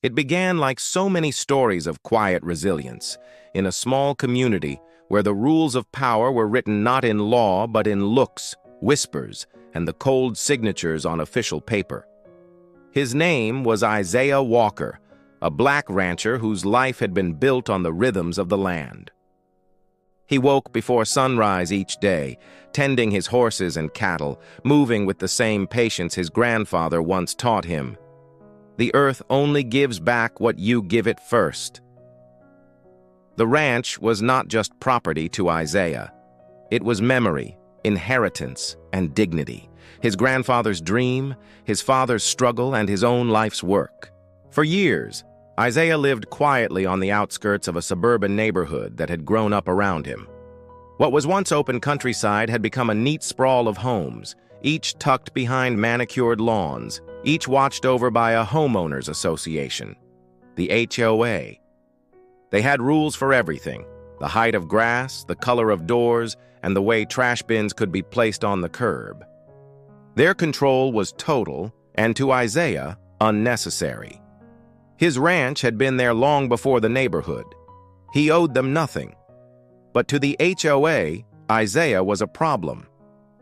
It began like so many stories of quiet resilience, in a small community where the rules of power were written not in law but in looks, whispers, and the cold signatures on official paper. His name was Isaiah Walker, a black rancher whose life had been built on the rhythms of the land. He woke before sunrise each day, tending his horses and cattle, moving with the same patience his grandfather once taught him. The earth only gives back what you give it first. The ranch was not just property to Isaiah. It was memory, inheritance, and dignity. His grandfather's dream, his father's struggle, and his own life's work. For years, Isaiah lived quietly on the outskirts of a suburban neighborhood that had grown up around him. What was once open countryside had become a neat sprawl of homes, each tucked behind manicured lawns, each watched over by a homeowners association, the HOA. They had rules for everything: the height of grass, the color of doors, and the way trash bins could be placed on the curb. Their control was total, and to Isaiah, unnecessary. His ranch had been there long before the neighborhood. He owed them nothing. But to the HOA, Isaiah was a problem.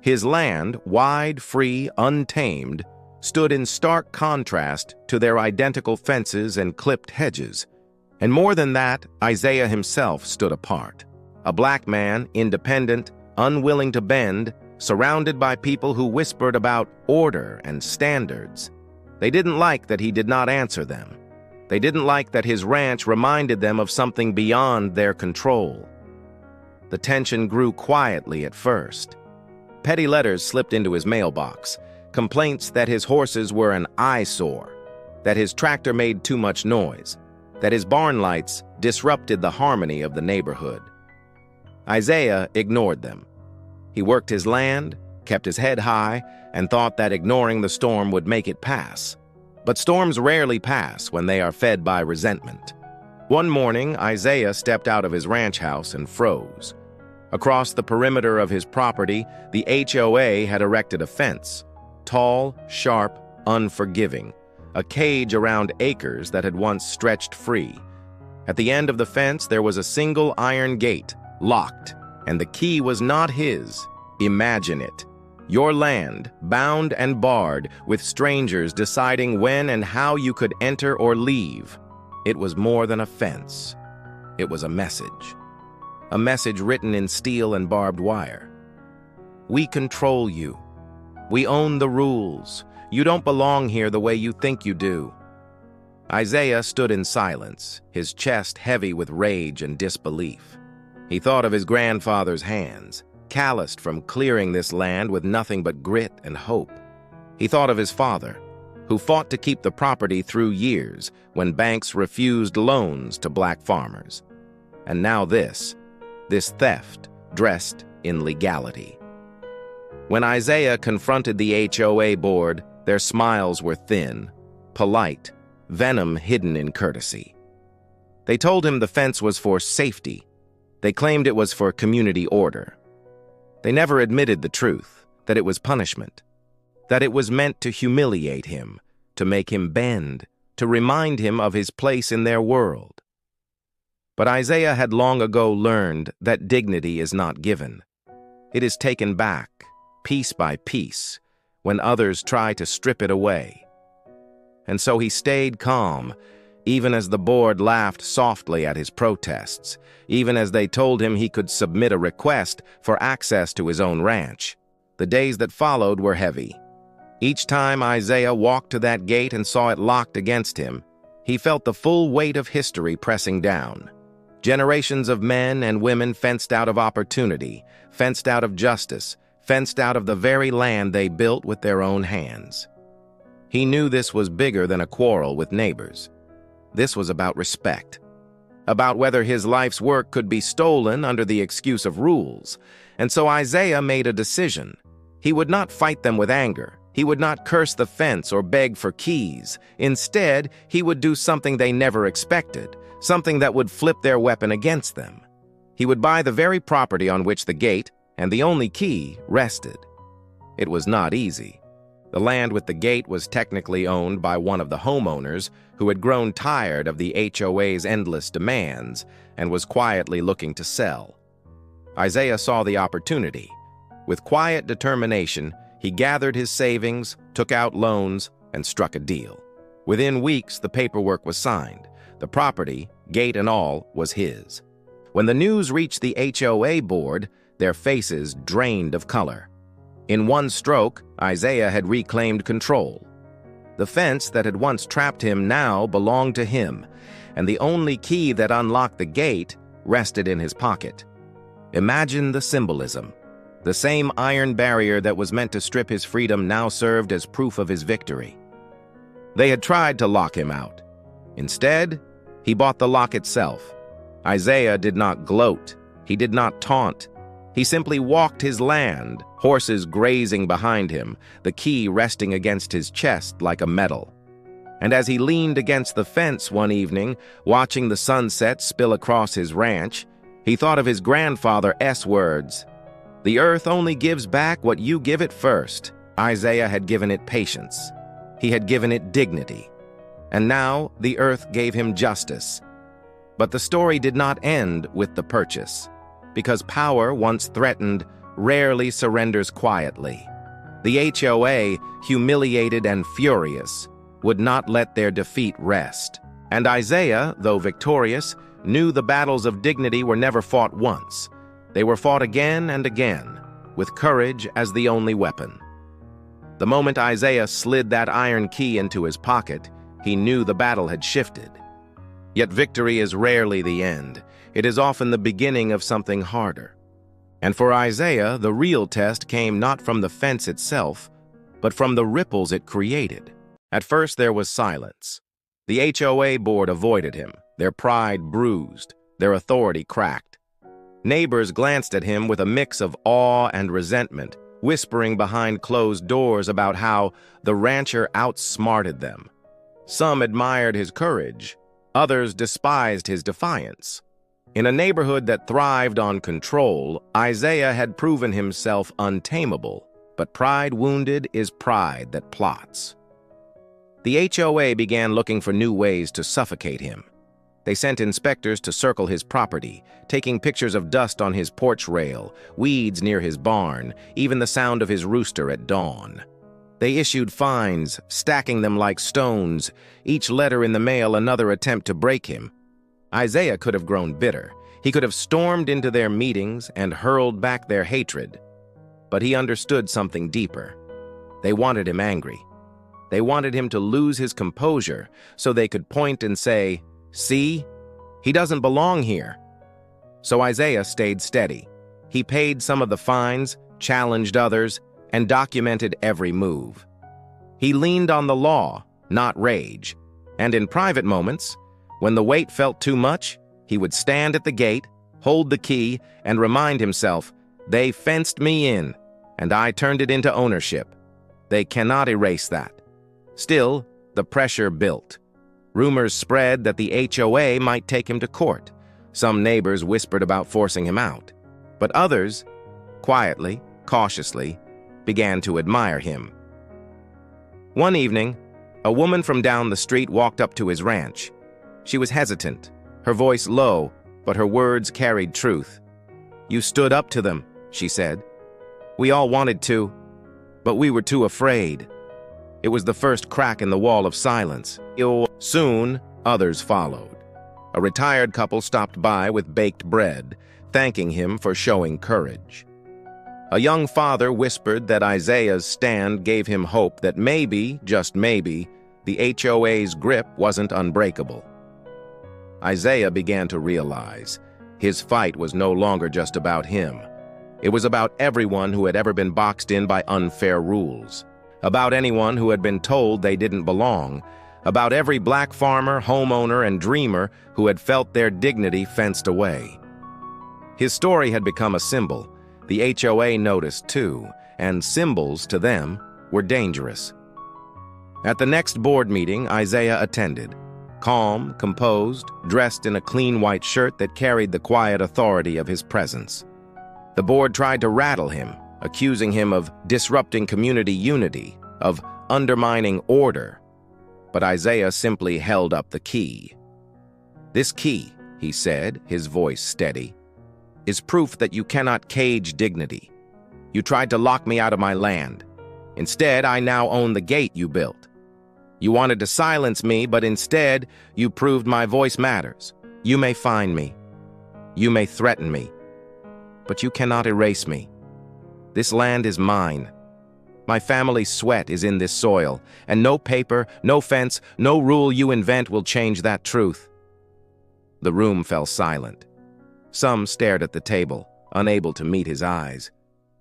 His land, wide, free, untamed, stood in stark contrast to their identical fences and clipped hedges. And more than that, Isaiah himself stood apart. A black man, independent, unwilling to bend, surrounded by people who whispered about order and standards. They didn't like that he did not answer them. They didn't like that his ranch reminded them of something beyond their control. The tension grew quietly at first. Petty letters slipped into his mailbox, complaints that his horses were an eyesore, that his tractor made too much noise, that his barn lights disrupted the harmony of the neighborhood. Isaiah ignored them. He worked his land, kept his head high, and thought that ignoring the storm would make it pass. But storms rarely pass when they are fed by resentment. One morning, Isaiah stepped out of his ranch house and froze. Across the perimeter of his property, the HOA had erected a fence, tall, sharp, unforgiving, a cage around acres that had once stretched free. At the end of the fence, there was a single iron gate, locked, and the key was not his. Imagine it. Your land, bound and barred, with strangers deciding when and how you could enter or leave. It was more than a fence. It was a message. A message written in steel and barbed wire. We control you. We own the rules. You don't belong here the way you think you do. Isaiah stood in silence, his chest heavy with rage and disbelief. He thought of his grandfather's hands, calloused from clearing this land with nothing but grit and hope. He thought of his father, who fought to keep the property through years when banks refused loans to black farmers. And now this theft dressed in legality. When Isaiah confronted the HOA board, their smiles were thin, polite, venom hidden in courtesy. They told him the fence was for safety. They claimed it was for community order. They never admitted the truth, that it was punishment, that it was meant to humiliate him, to make him bend, to remind him of his place in their world. But Isaiah had long ago learned that dignity is not given. It is taken back, piece by piece, when others try to strip it away. And so he stayed calm, even as the board laughed softly at his protests, even as they told him he could submit a request for access to his own ranch. The days that followed were heavy. Each time Isaiah walked to that gate and saw it locked against him, he felt the full weight of history pressing down. Generations of men and women fenced out of opportunity, fenced out of justice, fenced out of the very land they built with their own hands. He knew this was bigger than a quarrel with neighbors. This was about respect, about whether his life's work could be stolen under the excuse of rules. And so Isaiah made a decision. He would not fight them with anger. He would not curse the fence or beg for keys. Instead, he would do something they never expected, something that would flip their weapon against them. He would buy the very property on which the gate, and the only key, rested. It was not easy. The land with the gate was technically owned by one of the homeowners, who had grown tired of the HOA's endless demands and was quietly looking to sell. Isaiah saw the opportunity. With quiet determination, he gathered his savings, took out loans, and struck a deal. Within weeks, the paperwork was signed. The property, gate and all, was his. When the news reached the HOA board, their faces drained of color. In one stroke, Isaiah had reclaimed control. The fence that had once trapped him now belonged to him, and the only key that unlocked the gate rested in his pocket. Imagine the symbolism. The same iron barrier that was meant to strip his freedom now served as proof of his victory. They had tried to lock him out. Instead, he bought the lock itself. Isaiah did not gloat. He did not taunt. He simply walked his land, horses grazing behind him, the key resting against his chest like a medal. And as he leaned against the fence one evening, watching the sunset spill across his ranch, he thought of his grandfather's words, "The earth only gives back what you give it first." Isaiah had given it patience. He had given it dignity. And now the earth gave him justice. But the story did not end with the purchase, because power, once threatened, rarely surrenders quietly. The HOA, humiliated and furious, would not let their defeat rest. And Isaiah, though victorious, knew the battles of dignity were never fought once. They were fought again and again, with courage as the only weapon. The moment Isaiah slid that iron key into his pocket, he knew the battle had shifted. Yet victory is rarely the end. It is often the beginning of something harder. And for Isaiah, the real test came not from the fence itself, but from the ripples it created. At first there was silence. The HOA board avoided him, their pride bruised, their authority cracked. Neighbors glanced at him with a mix of awe and resentment, whispering behind closed doors about how the rancher outsmarted them. Some admired his courage, others despised his defiance. In a neighborhood that thrived on control, Isaiah had proven himself untamable, but pride wounded is pride that plots. The HOA began looking for new ways to suffocate him. They sent inspectors to circle his property, taking pictures of dust on his porch rail, weeds near his barn, even the sound of his rooster at dawn. They issued fines, stacking them like stones, each letter in the mail another attempt to break him. Isaiah could have grown bitter. He could have stormed into their meetings and hurled back their hatred. But he understood something deeper. They wanted him angry. They wanted him to lose his composure so they could point and say, "See, he doesn't belong here." So Isaiah stayed steady. He paid some of the fines, challenged others, and documented every move. He leaned on the law, not rage. And in private moments, when the weight felt too much, he would stand at the gate, hold the key, and remind himself, "They fenced me in, and I turned it into ownership. They cannot erase that." Still, the pressure built. Rumors spread that the HOA might take him to court. Some neighbors whispered about forcing him out. But others, quietly, cautiously, began to admire him. One evening, a woman from down the street walked up to his ranch. She was hesitant, her voice low, but her words carried truth. "You stood up to them," she said. "We all wanted to, but we were too afraid." It was the first crack in the wall of silence. Soon, others followed. A retired couple stopped by with baked bread, thanking him for showing courage. A young father whispered that Isaiah's stand gave him hope that maybe, just maybe, the HOA's grip wasn't unbreakable. Isaiah began to realize his fight was no longer just about him. It was about everyone who had ever been boxed in by unfair rules, about anyone who had been told they didn't belong, about every black farmer, homeowner, and dreamer who had felt their dignity fenced away. His story had become a symbol. The HOA noticed too, and symbols to them were dangerous. At the next board meeting Isaiah attended, calm, composed, dressed in a clean white shirt that carried the quiet authority of his presence. The board tried to rattle him, accusing him of disrupting community unity, of undermining order. but Isaiah simply held up the key. "This key," he said, his voice steady, "is proof that you cannot cage dignity. You tried to lock me out of my land. Instead, I now own the gate you built. You wanted to silence me, but instead, you proved my voice matters. You may find me. You may threaten me. But you cannot erase me. This land is mine. My family's sweat is in this soil, and no paper, no fence, no rule you invent will change that truth." The room fell silent. Some stared at the table, unable to meet his eyes.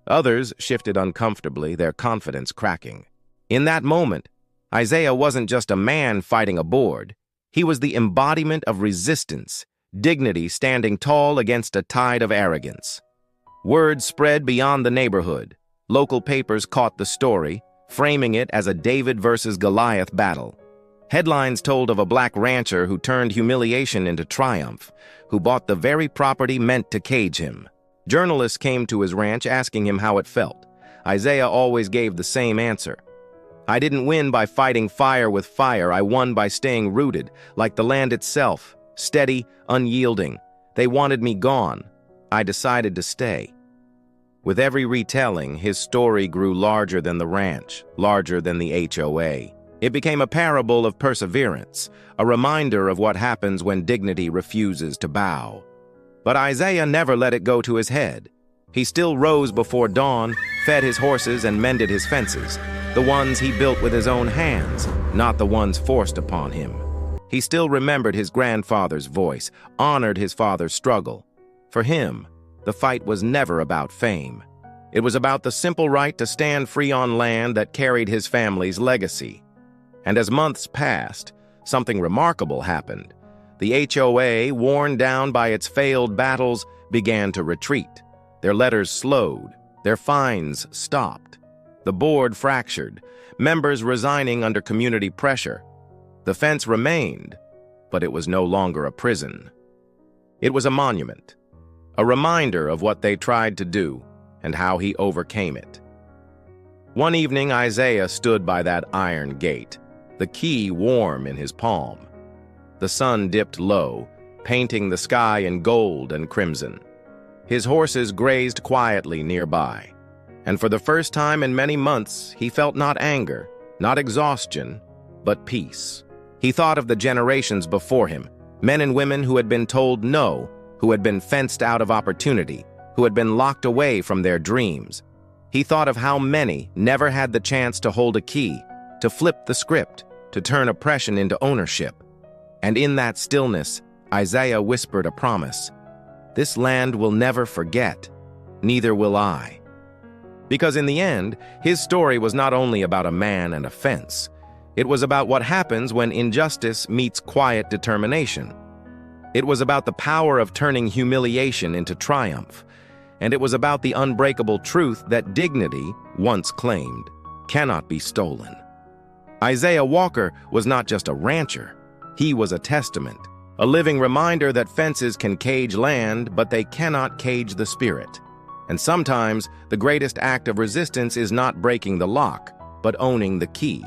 Others shifted uncomfortably, their confidence cracking. In that moment, Isaiah wasn't just a man fighting a board. He was the embodiment of resistance, dignity standing tall against a tide of arrogance. Word spread beyond the neighborhood. Local papers caught the story, framing it as a David versus Goliath battle. Headlines told of a black rancher who turned humiliation into triumph, who bought the very property meant to cage him. Journalists came to his ranch asking him how it felt. Isaiah always gave the same answer. "I didn't win by fighting fire with fire. I won by staying rooted, like the land itself, steady, unyielding. They wanted me gone. I decided to stay." With every retelling, his story grew larger than the ranch, larger than the HOA. It became a parable of perseverance, a reminder of what happens when dignity refuses to bow. But Isaiah never let it go to his head. He still rose before dawn, fed his horses and mended his fences, the ones he built with his own hands, not the ones forced upon him. He still remembered his grandfather's voice, honored his father's struggle. For him, the fight was never about fame. It was about the simple right to stand free on land that carried his family's legacy. And as months passed, something remarkable happened. The HOA, worn down by its failed battles, began to retreat. Their letters slowed. Their fines stopped. The board fractured, members resigning under community pressure. The fence remained, but it was no longer a prison. It was a monument, a reminder of what they tried to do and how he overcame it. One evening, Isaiah stood by that iron gate, the key warm in his palm. The sun dipped low, painting the sky in gold and crimson. His horses grazed quietly nearby, and for the first time in many months, he felt not anger, not exhaustion, but peace. He thought of the generations before him, men and women who had been told no, who had been fenced out of opportunity, who had been locked away from their dreams. He thought of how many never had the chance to hold a key, to flip the script, to turn oppression into ownership. And in that stillness, Isaiah whispered a promise. "This land will never forget, neither will I." Because in the end, his story was not only about a man and a fence. It was about what happens when injustice meets quiet determination. It was about the power of turning humiliation into triumph. And it was about the unbreakable truth that dignity, once claimed, cannot be stolen. Isaiah Walker was not just a rancher. He was a testament, a living reminder that fences can cage land, but they cannot cage the spirit. And sometimes, the greatest act of resistance is not breaking the lock, but owning the key.